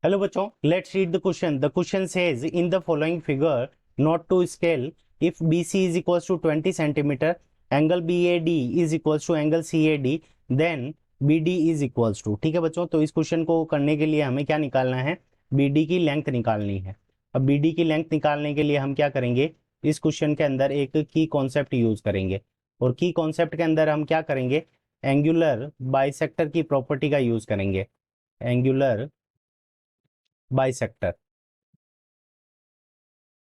Hello बच्चों, let's read the question. The question says in the following figure note to scale if BC is equals to 20 centimeter, angle BAD is equals to angle CAD, then BD is equals to. ठीक है बच्चों, तो इस question को करने के लिए हमें क्या निकालना है? BD की लेंथ निकालनी है। अब BD की लेंथ निकालने के लिए हम क्या करेंगे? इस क्वेश्चन के अंदर एक की कॉन्सेप्ट यूज करेंगे, और की कॉन्सेप्ट के अंदर हम क्या करेंगे? एंगुलर बाइसेक्टर की प्रॉपर्टी का यूज करेंगे। एंगुलर बाइसेक्टर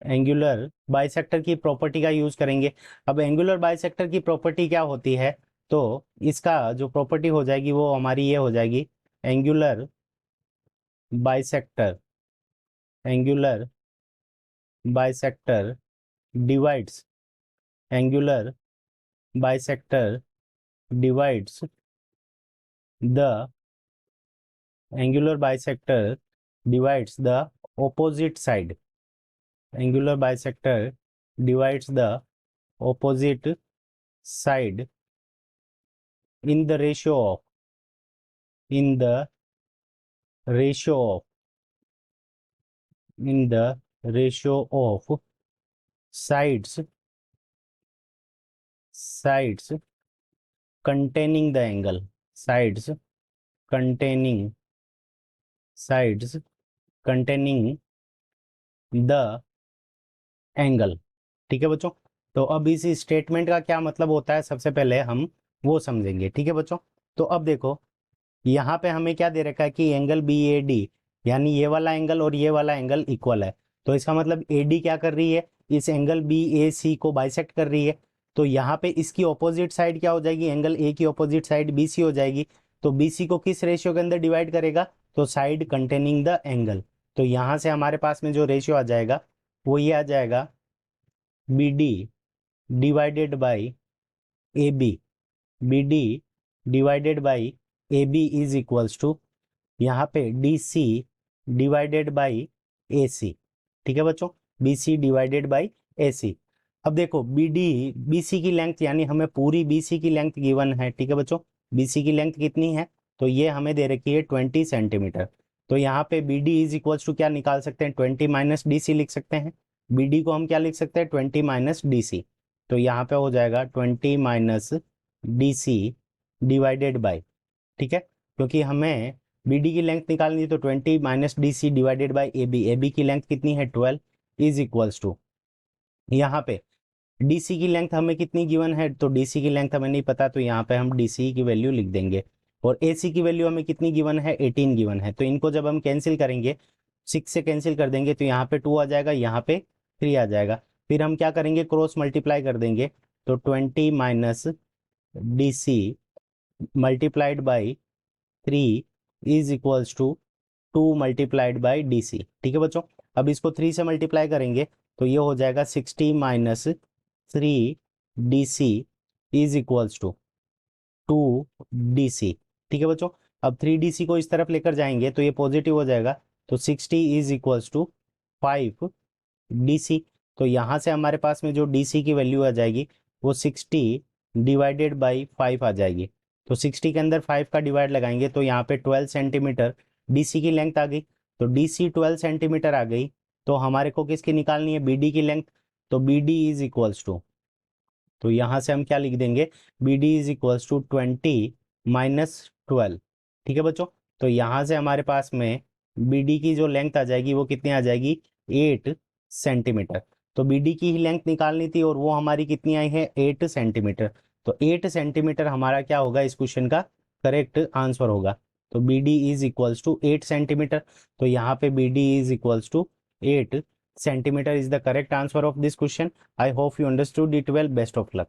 एंगुलर बाइसेक्टर की प्रॉपर्टी का यूज करेंगे। अब एंगुलर बाइसेक्टर की प्रॉपर्टी क्या होती है? तो इसका जो प्रॉपर्टी हो जाएगी वो हमारी ये हो जाएगी, angular bisector angular bisector divides angular bisector divides the angular bisector divides the opposite side angular bisector divides the opposite side in the ratio of in the ratio of in the ratio of sides containing the angle sides containing sides containing the angle। ठीक है बच्चों, तो अब इस statement का क्या मतलब होता है सबसे पहले हम वो समझेंगे। ठीक है बच्चों, तो अब देखो यहाँ पे हमें क्या दे रखा है कि एंगल BAD, यानी ये वाला एंगल और ये वाला एंगल इक्वल है। तो इसका मतलब AD क्या कर रही है? इस एंगल BAC को बाइसेक्ट कर रही है। तो यहाँ पे इसकी ऑपोजिट साइड क्या हो जाएगी? एंगल A की ऑपोजिट साइड BC हो जाएगी। तो BC को किस रेशियो के अंदर डिवाइड करेगा? तो साइड कंटेनिंग द एंगल। तो यहाँ से हमारे पास में जो रेशियो आ जाएगा वो ये आ जाएगा, BD divided by AB, BD divided by AB is equals to यहाँ पे DC डिवाइडेड बाई AC। ठीक है बच्चों, BC डिवाइडेड बाई AC। अब देखो BC की लेंथ, यानी हमें पूरी BC की लेंथ गिवन है। ठीक है बच्चों, BC की लेंथ कितनी है? तो ये हमें दे रखी है 20 सेंटीमीटर। तो यहाँ पे BD इज इक्वल्स टू क्या निकाल सकते हैं? 20 माइनस DC लिख सकते हैं। BD को हम क्या लिख सकते हैं? 20 माइनस DC। तो यहाँ पे हो जाएगा 20 माइनस DC डिवाइडेड बाई, ठीक है, क्योंकि हमें BD की लेंथ निकालनी है तो 20 minus DC divided by AB की लेंथ कितनी है? 12 इज इक्वल्स टू, यहाँ पे DC की लेंथ हमें कितनी गिवन है? तो DC की लेंथ हमें नहीं पता, तो यहाँ पे हम DC की वैल्यू लिख देंगे। और AC की वैल्यू हमें कितनी गिवन है? 18 गिवन है। तो इनको जब हम कैंसिल करेंगे, 6 से कैंसिल कर देंगे तो यहाँ पे 2 आ जाएगा, यहाँ पे 3 आ जाएगा। फिर हम क्या करेंगे? क्रॉस मल्टीप्लाई कर देंगे। तो 20 minus DC multiplied by 3 is equals to 2 multiplied by DC। ठीक है बच्चों, अब इसको 3 से मल्टीप्लाई करेंगे तो ये हो जाएगा 60 minus 3 DC is equals to 2 DC। ठीक है बच्चों, अब 3 DC को इस तरफ लेकर जाएंगे तो ये पॉजिटिव हो जाएगा। तो 60 इज इक्वल्स टू 5 DC। तो यहाँ से हमारे पास में जो DC की वैल्यू आ जाएगी वो 60 डिवाइडेड बाई 5 आ जाएगी। तो 60 के अंदर 5 का डिवाइड लगाएंगे तो यहाँ पे 12 सेंटीमीटर DC की लेंथ आ गई। तो DC 12 सेंटीमीटर आ गई। तो हमारे को किसकी निकालनी है? BD की लेंथ। तो BD इज इक्वल्स टू, तो यहाँ से हम क्या लिख देंगे? BD is equals to 20 minus 12। ठीक है बच्चों, तो यहाँ से हमारे पास में BD की जो लेंथ आ जाएगी वो कितनी आ जाएगी? 8 सेंटीमीटर। तो BD की ही लेंथ निकालनी थी और वो हमारी कितनी आई है? 8 सेंटीमीटर। तो 8 सेंटीमीटर हमारा क्या होगा इस क्वेश्चन का करेक्ट आंसर होगा। तो BD is equals to 8 centimeter. तो यहाँ पे BD is equals to 8 centimeter is the correct answer of this question. I hope you understood it well. Best of luck.